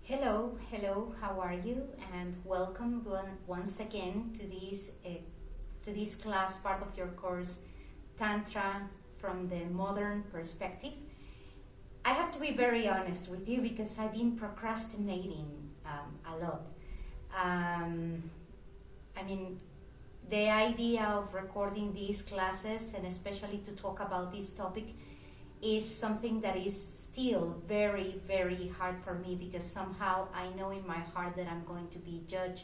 Hello, how are you? And welcome once again to this class, part of your course, Tantra from the Modern Perspective. I have to be very honest with you because I've been procrastinating a lot. I mean, the idea of recording these classes and especially to talk about this topic is something that is still very, very hard for me because somehow I know in my heart that I'm going to be judged.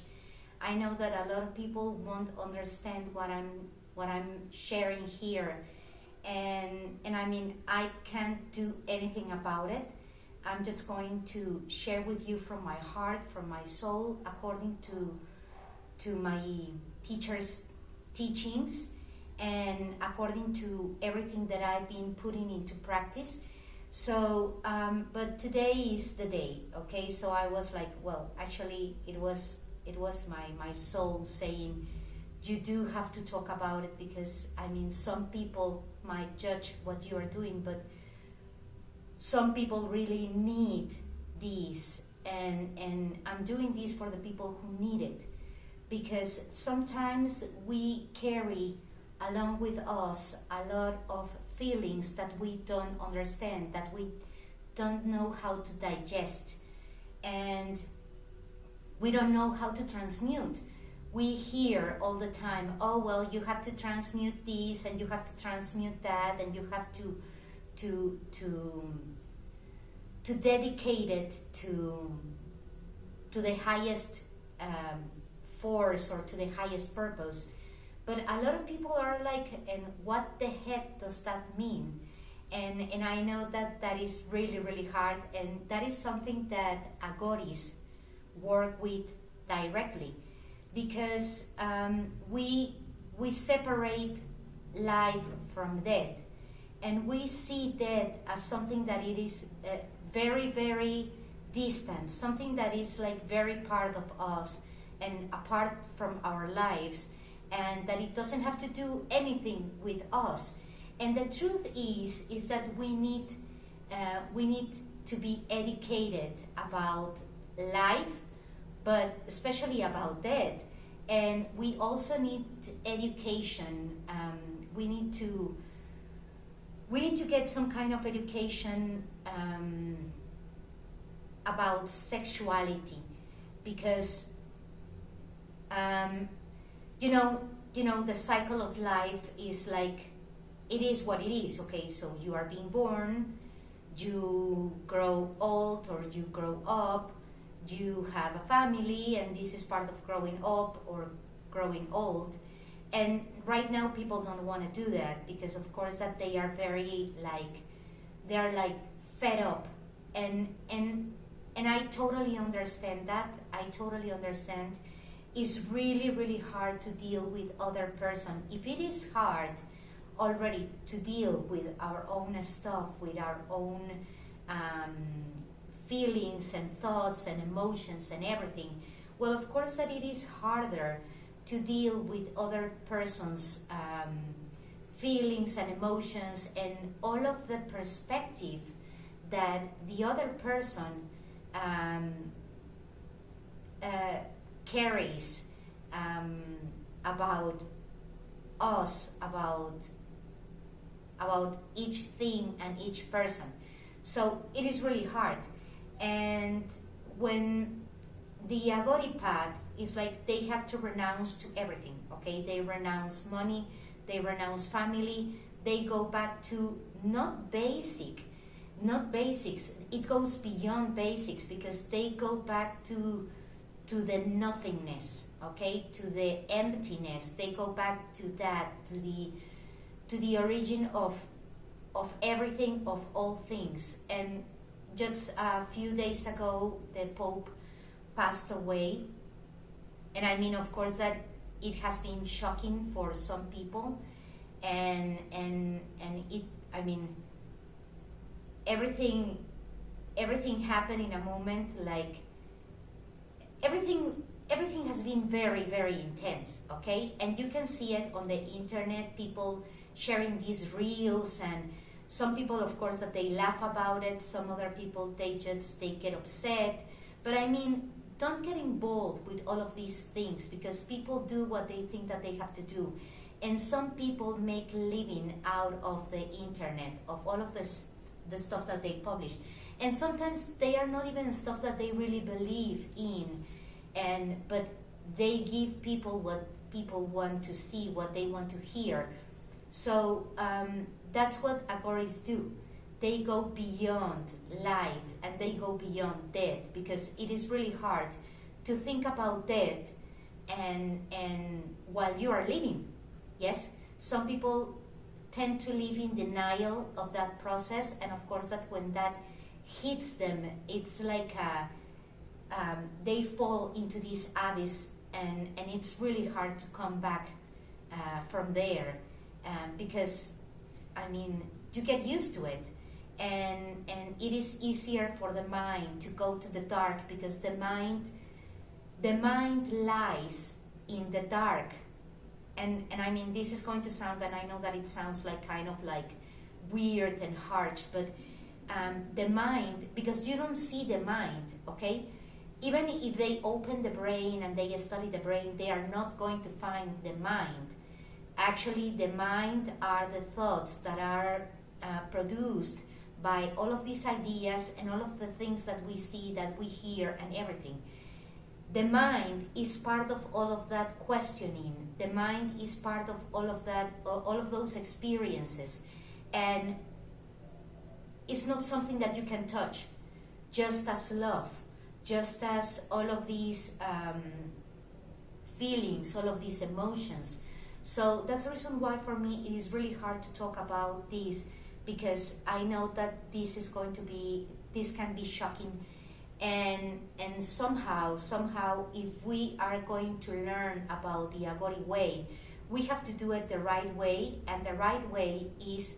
I know that a lot of people won't understand what I'm sharing here, and I mean I can't do anything about it. I'm just going to share with you from my heart, from my soul, according to my teacher's teachings and according to everything that I've been putting into practice. So, but today is the day, okay? So I was like, well, actually, it was my soul saying, you do have to talk about it because, I mean, some people might judge what you are doing, but some people really need this, and I'm doing this for the people who need it, because sometimes we carry along with us a lot of feelings that we don't understand, that we don't know how to digest, and we don't know how to transmute. We hear all the time, oh well, you have to transmute this and you have to transmute that and you have to dedicate it to the highest force or to the highest purpose. But a lot of people are like, and what the heck does that mean? And I know that is really, really hard, and that is something that Agoris work with directly, because we separate life from death, and we see death as something that it is very, very distant, something that is like very part of us and apart from our lives, and that it doesn't have to do anything with us. And the truth is that we need to be educated about life, but especially about death. And we also need education. We need to get some kind of education about sexuality, because you know, the cycle of life is like, it is what it is, okay? So you are being born, you grow old or you grow up, you have a family, and this is part of growing up or growing old. And right now people don't want to do that because of course that they are very like, they're like fed up. And I totally understand that. I totally understand. It's really, really hard to deal with other person. If it is hard already to deal with our own stuff, with our own feelings and thoughts and emotions and everything, well, of course that it is harder to deal with other person's feelings and emotions and all of the perspective that the other person carries about us, about each thing and each person. So it is really hard. And when the Agori path is like, they have to renounce to everything, okay? They renounce money, they renounce family, they go back to not basics, it goes beyond basics, because they go back to the nothingness, okay, to the emptiness. They go back to that, to the origin of everything, of all things. And just a few days ago, the Pope passed away, and I mean, of course, that it has been shocking for some people, and it, I mean, everything happened in a moment, like everything has been very, very intense, okay? And you can see it on the internet, people sharing these reels, and some people, of course, that they laugh about it, some other people, they get upset, But I mean, don't get involved with all of these things, because people do what they think that they have to do. And some people make living out of the internet, of all of this, the stuff that they publish. And sometimes they are not even stuff that they really believe in, but they give people what people want to see, what they want to hear. So that's what agoris do. They go beyond life and they go beyond death, because it is really hard to think about death and while you are living. Yes, some people tend to live in denial of that process, and of course that when that hits them, it's like they fall into this abyss, and it's really hard to come back from there, because I mean, you get used to it, and it is easier for the mind to go to the dark, because the mind lies in the dark. And I mean, this is going to sound, and I know that it sounds like kind of like weird and harsh, but the mind, because you don't see the mind, okay? Even if they open the brain and they study the brain, they are not going to find the mind. Actually, the mind are the thoughts that are produced by all of these ideas and all of the things that we see, that we hear, and everything. The mind is part of all of that questioning. The mind is part of all of that, all of those experiences. And it's not something that you can touch, just as love, just as all of these feelings, all of these emotions. So that's the reason why for me it is really hard to talk about this, because I know that this can be shocking. And somehow, if we are going to learn about the Agori way, we have to do it the right way, and the right way is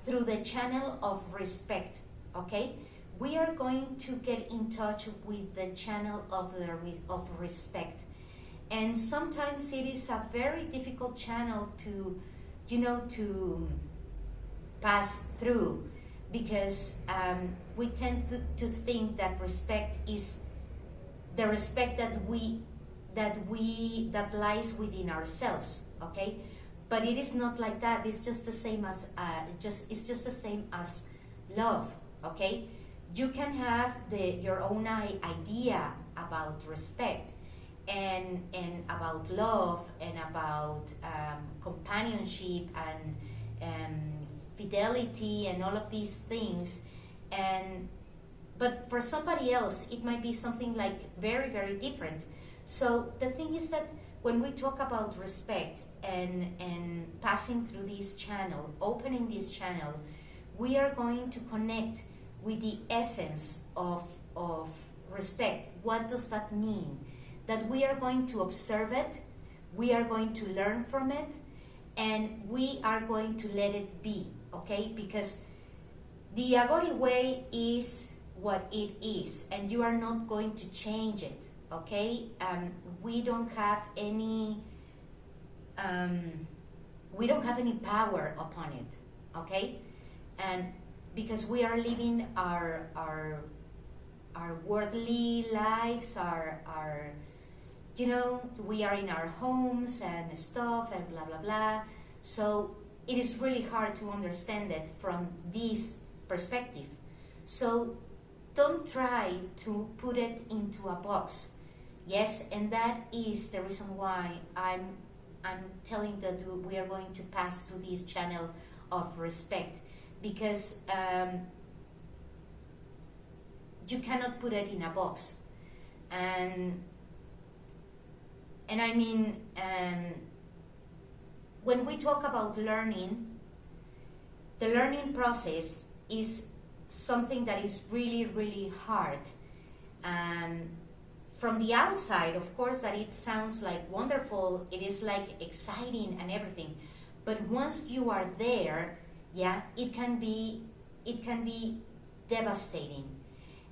through the channel of respect, okay? We are going to get in touch with the channel of respect. And sometimes it is a very difficult channel to pass through, because we tend to think that respect is the respect that lies within ourselves, okay? But it is not like that. It's just the same as it's just the same as love, okay? You can have your own idea about respect and about love and about companionship and fidelity and all of these things, but for somebody else it might be something like very, very different. So the thing is that when we talk about respect and passing through this channel, opening this channel, we are going to connect with the essence of respect. What does that mean? That we are going to observe it, we are going to learn from it, and we are going to let it be, okay? Because the Agori way is what it is, and you are not going to change it, okay? We don't have any power upon it, okay? And because we are living our worldly lives, we are in our homes and stuff and blah, blah, blah. So it is really hard to understand it from this perspective. So don't try to put it into a box. Yes, and that is the reason why I'm telling that we are going to pass through this channel of respect, because you cannot put it in a box. And I mean, when we talk about learning, the learning process is something that is really, really hard. From the outside, of course, that it sounds like wonderful, it is like exciting and everything. But once you are there, yeah, it can be devastating.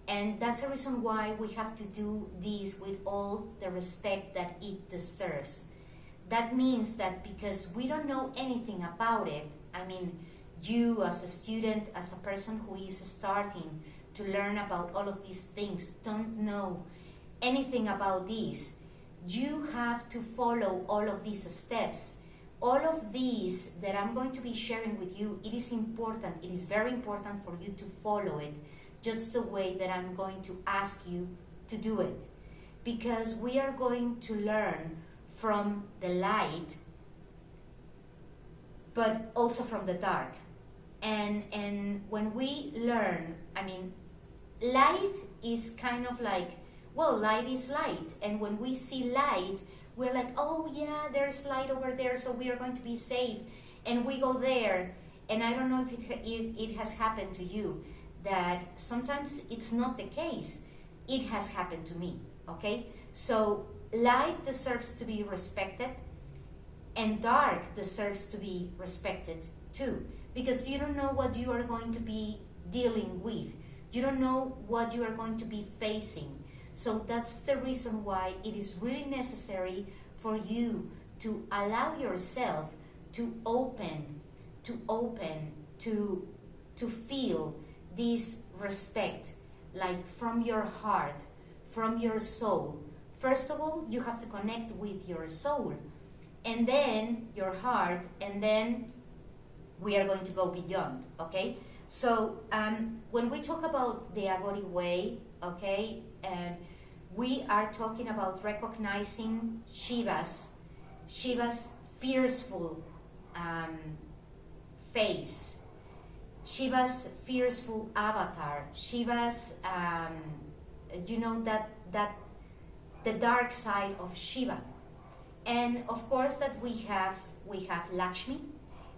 And that's the reason why we have to do this with all the respect that it deserves. That means that because we don't know anything about it, I mean, you as a student, as a person who is starting to learn about all of these things, don't know anything about this, you have to follow all of these steps. All of these that I'm going to be sharing with you, it is important, it is very important for you to follow it just the way that I'm going to ask you to do it. Because we are going to learn from the light, but also from the dark. And when we learn, I mean, light is kind of like, well, light is light. And when we see light, we're like, oh yeah, there's light over there, so we are going to be safe. And we go there, and I don't know if it has happened to you, that sometimes it's not the case. It has happened to me, okay? So light deserves to be respected, and dark deserves to be respected too, because you don't know what you are going to be dealing with. You don't know what you are going to be facing. So that's the reason why it is really necessary for you to allow yourself to open, to feel this respect, like from your heart, from your soul. First of all, you have to connect with your soul, and then your heart, and then we are going to go beyond, okay? So when we talk about the Agori way, okay, and we are talking about recognizing Shiva's fearful face, Shiva's fearful avatar, Shiva's, that the dark side of Shiva. And of course that we have Lakshmi,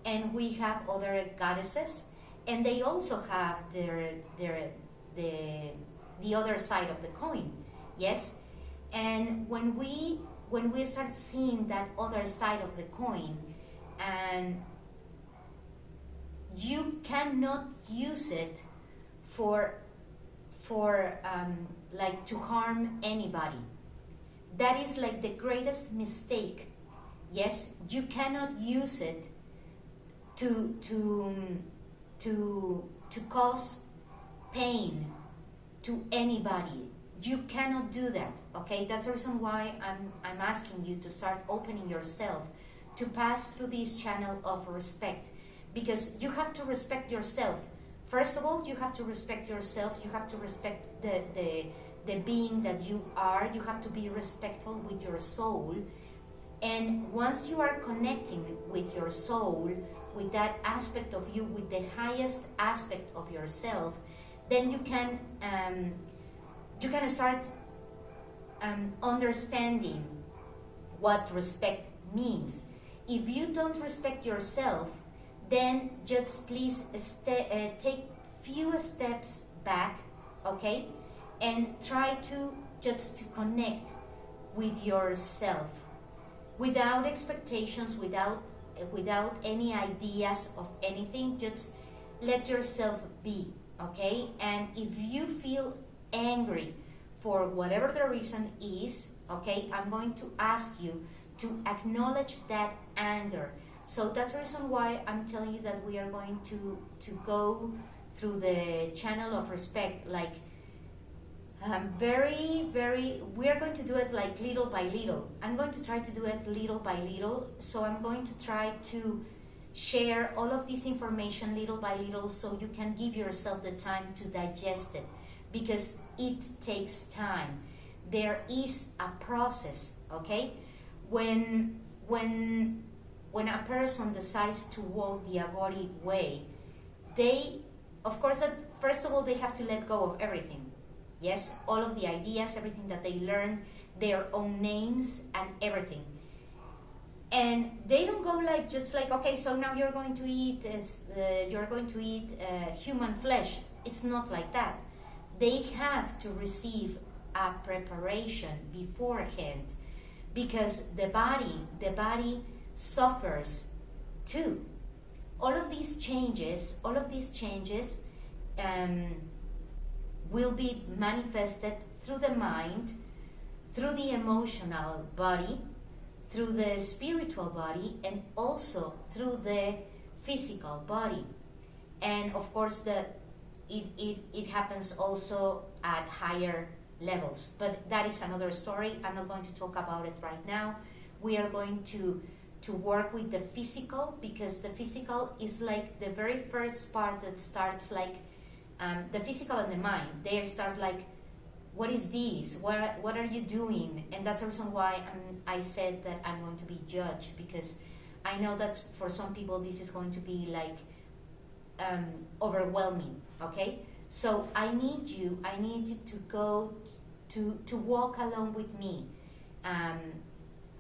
and we have other goddesses, and they also have the other side of the coin, yes. And when we start seeing that other side of the coin, and you cannot use it for like to harm anybody. That is like the greatest mistake. Yes, you cannot use it to cause pain to anybody. You cannot do that. Okay, that's the reason why I'm asking you to start opening yourself to pass through this channel of respect, because you have to respect yourself. First of all, you have to respect yourself. You have to respect the being that you are. You have to be respectful with your soul. And once you are connecting with your soul, with that aspect of you, with the highest aspect of yourself, then you can start understanding what respect means. If you don't respect yourself, then just please take few steps back, okay, and try to just to connect with yourself without expectations, without any ideas of anything. Just let yourself be, okay? And if you feel angry for whatever the reason is, okay, I'm going to ask you to acknowledge that anger. So that's the reason why I'm telling you that we are going to go through the channel of respect, like we are going to do it like little by little. I'm going to try to do it little by little. So I'm going to try to share all of this information little by little, so you can give yourself the time to digest it, because it takes time. There is a process, okay? When a person decides to walk the Agori way, they, of course, that first of all, they have to let go of everything. Yes, all of the ideas, everything that they learn, their own names and everything. And they don't go like, just like, okay, so now you're going to eat human flesh. It's not like that. They have to receive a preparation beforehand, because the body suffers too. All of these changes will be manifested through the mind, through the emotional body, through the spiritual body, and also through the physical body. And of course, it happens also at higher levels. But that is another story. I'm not going to talk about it right now. We are going to work with the physical, because the physical is like the very first part that starts like the physical and the mind. They start like, what is this? What are you doing? And that's the reason why I said that I'm going to be judged, because I know that for some people this is going to be like overwhelming. Okay, so I need you to go to walk along with me.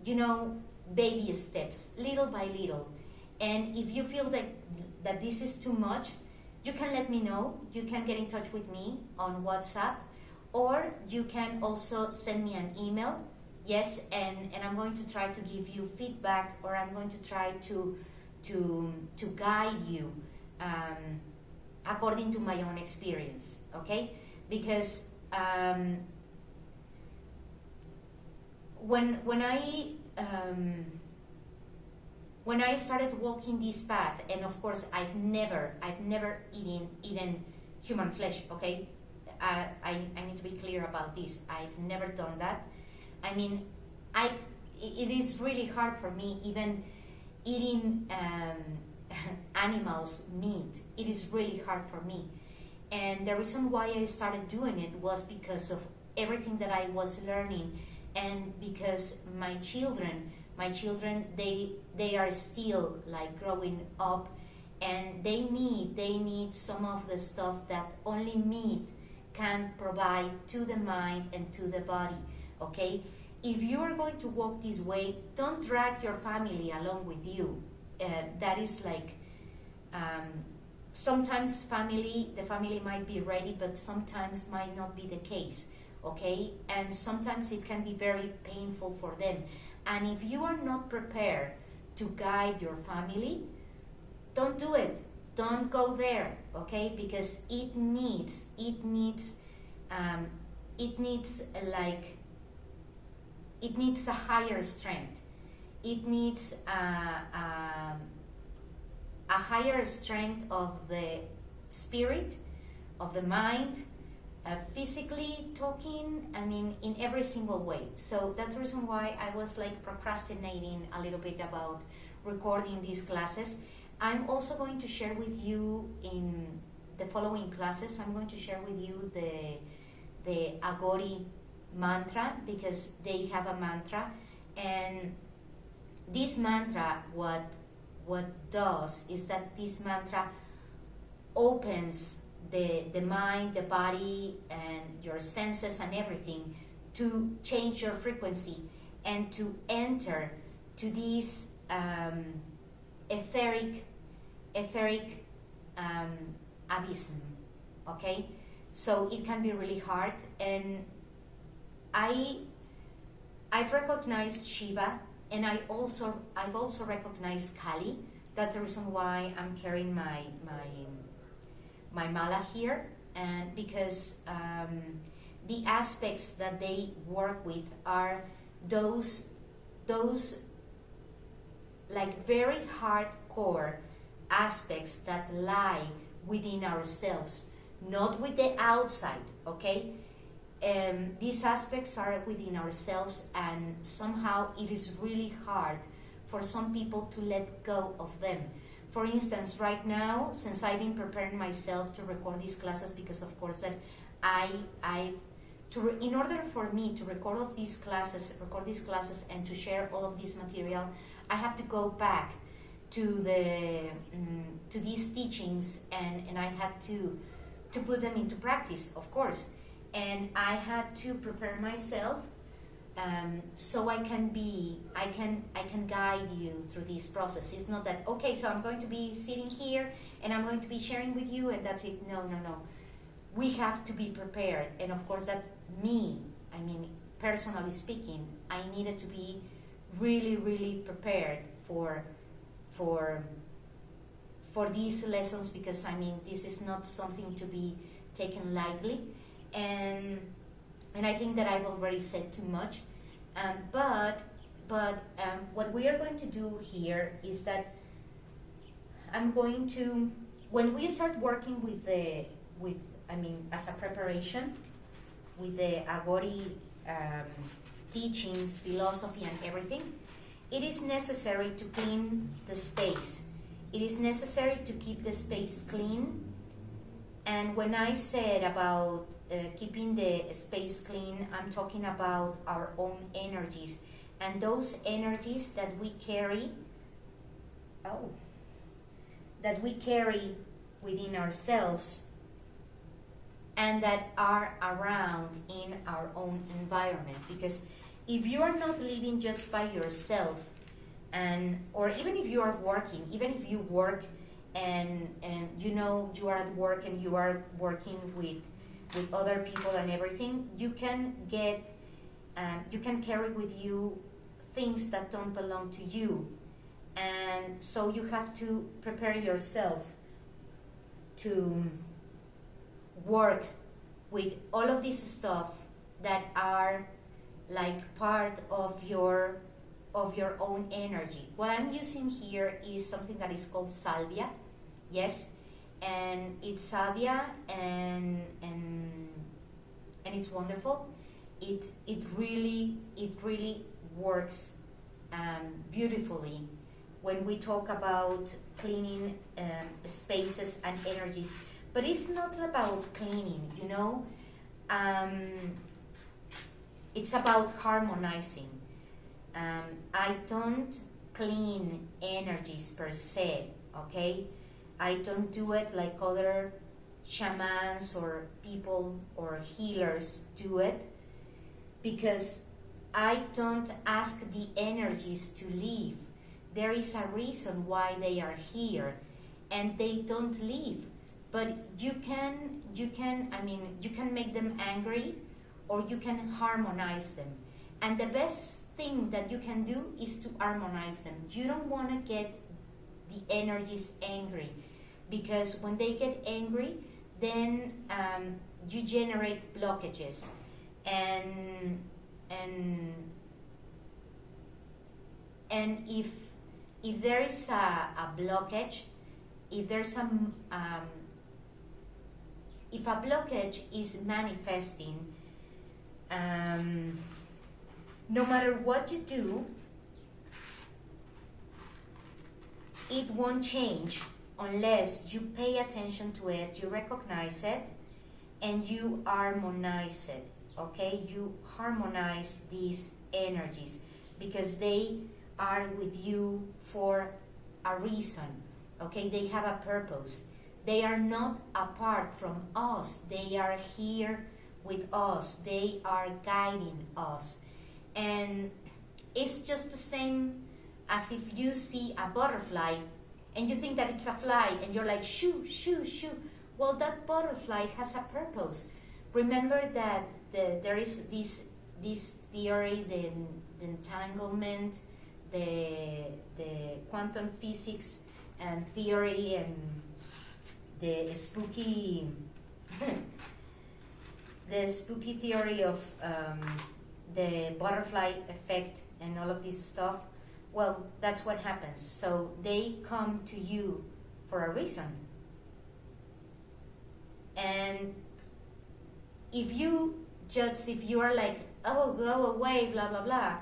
You know, baby steps, little by little. And if you feel that this is too much, you can let me know. You can get in touch with me on WhatsApp, or you can also send me an email. Yes, and I'm going to try to give you feedback, or I'm going to try to guide you according to my own experience. Okay, because when I started walking this path, and of course I've never eaten human flesh. Okay, I need to be clear about this. I've never done that. I mean, it is really hard for me even eating animals meat. It is really hard for me, and the reason why I started doing it was because of everything that I was learning, and because my children they are still like growing up, and they need some of the stuff that only meat can provide to the mind and to the body. Okay, if you are going to walk this way, don't drag your family along with you. That is like sometimes the family might be ready, but sometimes might not be the case. Okay, and sometimes it can be very painful for them. And if you are not prepared to guide your family, don't do it. Don't go there, okay? Because it needs a higher strength. It needs a higher strength of the spirit, of the mind, physically talking, I mean, in every single way. So that's the reason why I was like procrastinating a little bit about recording these classes. I'm also going to share with you in the following classes, I'm going to share with you the Agori mantra, because they have a mantra, and this mantra, what does is that this mantra opens the mind, the body, and your senses and everything to change your frequency and to enter to this etheric abysm. Okay, so it can be really hard, and I've recognized Shiva, and I've also recognized Kali. That's the reason why I'm carrying my mala here, and because the aspects that they work with are those like very hardcore aspects that lie within ourselves, not with the outside. Okay, these aspects are within ourselves, and somehow it is really hard for some people to let go of them. For instance, right now, since I've been preparing myself to record these classes, because of course that in order for me to record these classes and to share all of this material, I have to go back to these teachings, and I had to put them into practice, of course. And I had to prepare myself so I can guide you through this process. It's not that, okay, so I'm going to be sitting here and I'm going to be sharing with you and that's it. No. We have to be prepared. And of course personally speaking, I needed to be really, really prepared for these lessons, because this is not something to be taken lightly. And I think that I've already said too much. But what we are going to do here is that I'm going to, when we start working with with, I mean, as a preparation with the Agori teachings, philosophy, and everything, it is necessary to clean the space. It is necessary to keep the space clean. And when I said about keeping the space clean, I'm talking about our own energies. And those energies that we carry, within ourselves and that are around in our own environment. Because if you are not living just by yourself, or even if you are working, even if you work and you know you are at work and you are working with other people and everything, you can carry with you things that don't belong to you. And so you have to prepare yourself to work with all of this stuff that are like part of your own energy. What I'm using here is something that is called salvia, yes, and it's salvia, and it's wonderful. It really works beautifully when we talk about cleaning spaces and energies. But it's not about cleaning, you know. It's about harmonizing. I don't clean energies per se, okay? I don't do it like other shamans or people or healers do it, because I don't ask the energies to leave. There is a reason why they are here, and they don't leave. But you can make them angry, or you can harmonize them. And the best thing that you can do is to harmonize them. You don't want to get the energies angry, because when they get angry, then you generate blockages. And if there is a blockage, if a blockage is manifesting, no matter what you do, it won't change unless you pay attention to it, you recognize it, and you harmonize it, okay? You harmonize these energies, because they are with you for a reason, okay? They have a purpose. They are not apart from us. They are here with us. They are guiding us. And it's just the same as if you see a butterfly and you think that it's a fly and you're like, shoo, shoo, shoo. Well, that butterfly has a purpose. Remember that there is this theory, the entanglement, the quantum physics and theory, and the spooky theory of the butterfly effect and all of this stuff. Well, that's what happens. So they come to you for a reason. And if you are like, oh, go away, blah, blah, blah,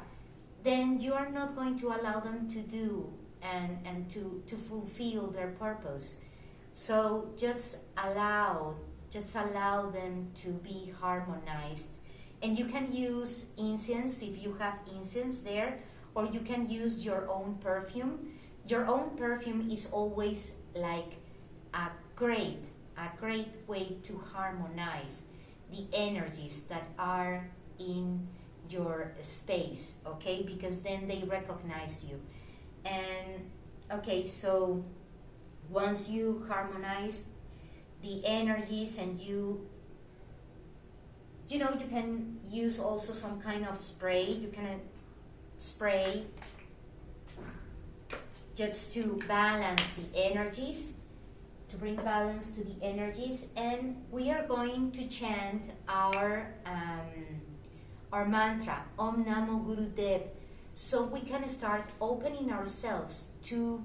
then you are not going to allow them to do and to fulfill their purpose. So just allow them to be harmonized. And you can use incense if you have incense there, or you can use your own perfume. Your own perfume is always like a great way to harmonize the energies that are in your space, okay? Because then they recognize you. And okay, so once you harmonize the energies, and you can use also some kind of spray. You can spray just to balance the energies, to bring balance to the energies. And we are going to chant our mantra, Om Namo Guru Dev, so we can start opening ourselves to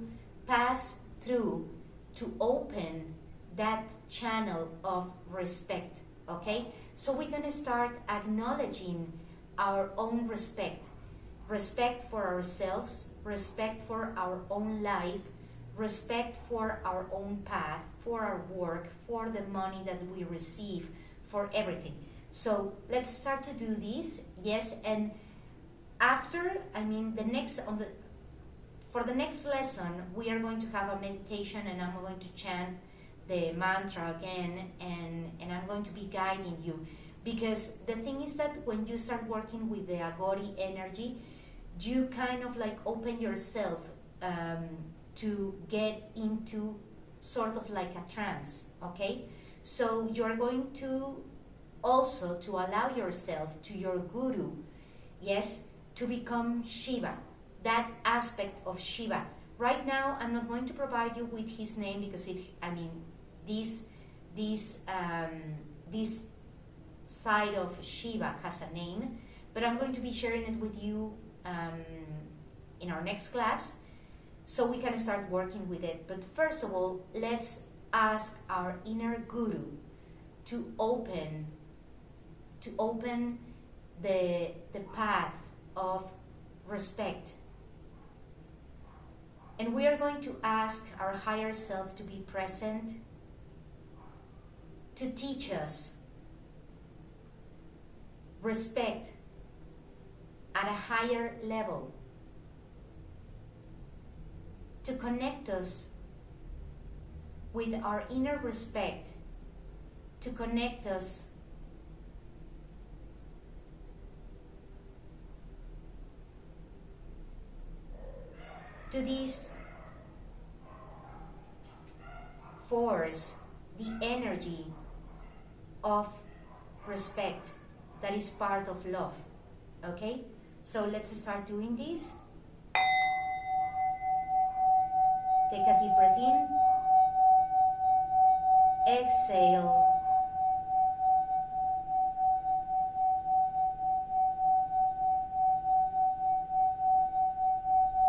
pass through, to open that channel of respect, okay? So we're gonna start acknowledging our own respect. Respect for ourselves, respect for our own life, respect for our own path, for our work, for the money that we receive, for everything. So let's start to do this, yes, and after, for the next lesson, we are going to have a meditation and I'm going to chant the mantra again, and I'm going to be guiding you. Because the thing is that when you start working with the Agori energy, you kind of like open yourself to get into sort of like a trance, okay? So you're going to also to allow yourself to your guru, yes, to become Shiva, that aspect of Shiva. Right now, I'm not going to provide you with his name because this side of Shiva has a name, but I'm going to be sharing it with you in our next class, so we can start working with it. But first of all, let's ask our inner guru to open the path of respect. And we are going to ask our higher self to be present, to teach us respect at a higher level, to connect us with our inner respect, to connect us to this force, the energy of respect that is part of love, okay? So let's start doing this. Take a deep breath in, exhale,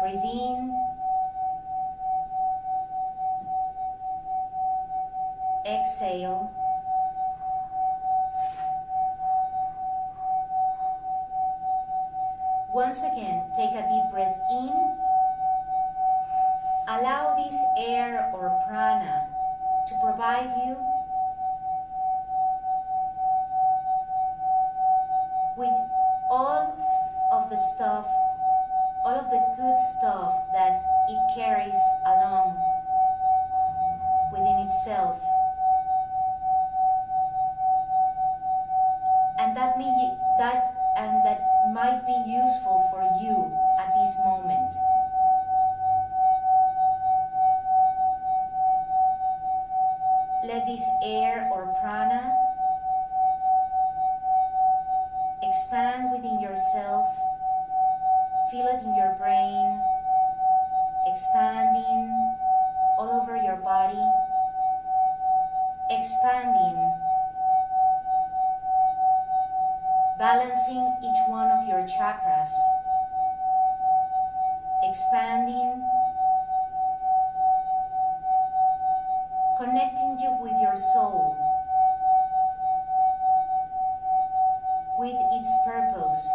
breathe in, exhale, once again, take a deep breath in, allow this air or prana to provide you with all of the stuff, all of the good stuff that it carries along within itself. And that might be useful for you at this moment. Let this air or prana expand within yourself. Feel it in your brain, expanding all over your body, expanding, balancing each one of your chakras, expanding, connecting you with your soul, with its purpose.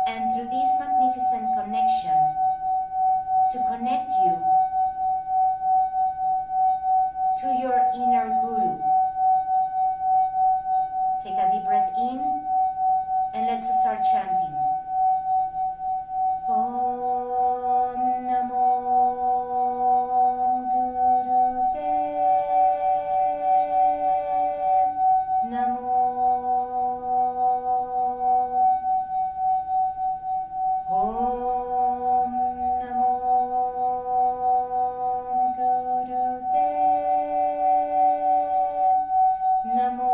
And through this magnificent connection, to connect you to your inner guru. Take a deep breath in and let's start chanting. Om Namo Gurudev Namo. Om Namo Gurudev Namo.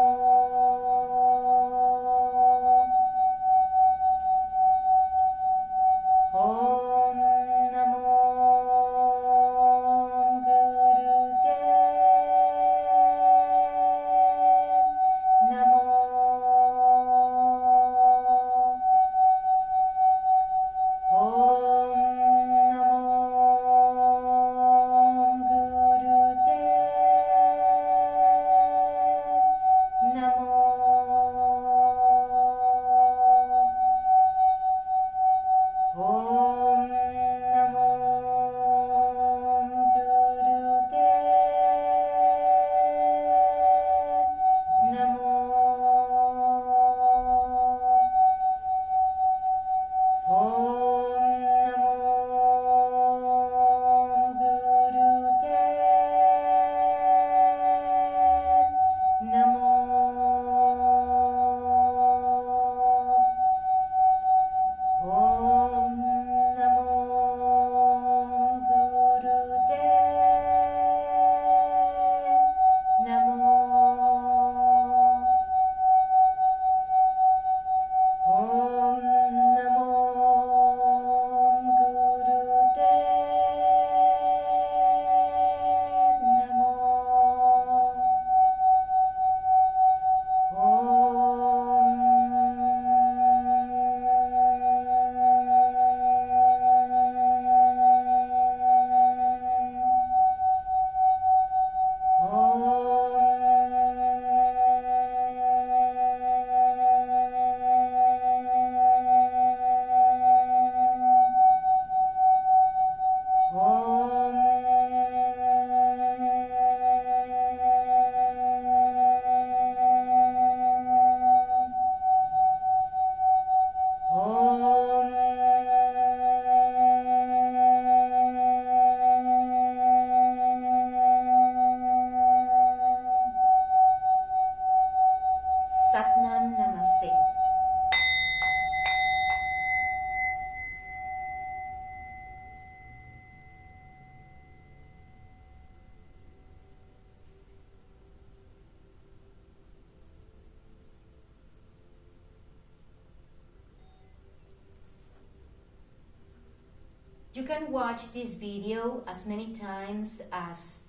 You can watch this video as many times as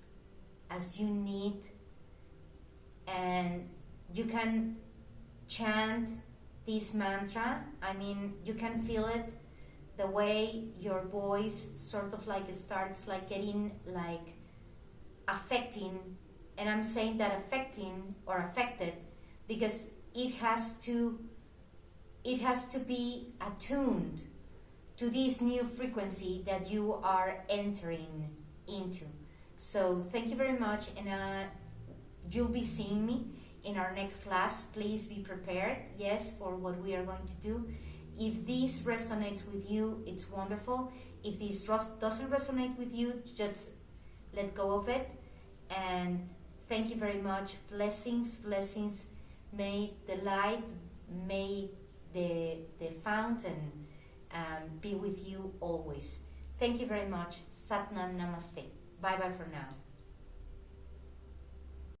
you need, and you can chant this mantra. I mean, you can feel it, the way your voice sort of like starts like getting like affecting, and I'm saying that affecting or affected because it has to be attuned to this new frequency that you are entering into. So thank you very much, and you'll be seeing me in our next class. Please be prepared, yes, for what we are going to do. If this resonates with you, it's wonderful. If this doesn't resonate with you, just let go of it. And thank you very much. Blessings, blessings. May the light, may the fountain be with you always. Thank you very much. Satnam Namaste. Bye bye for now.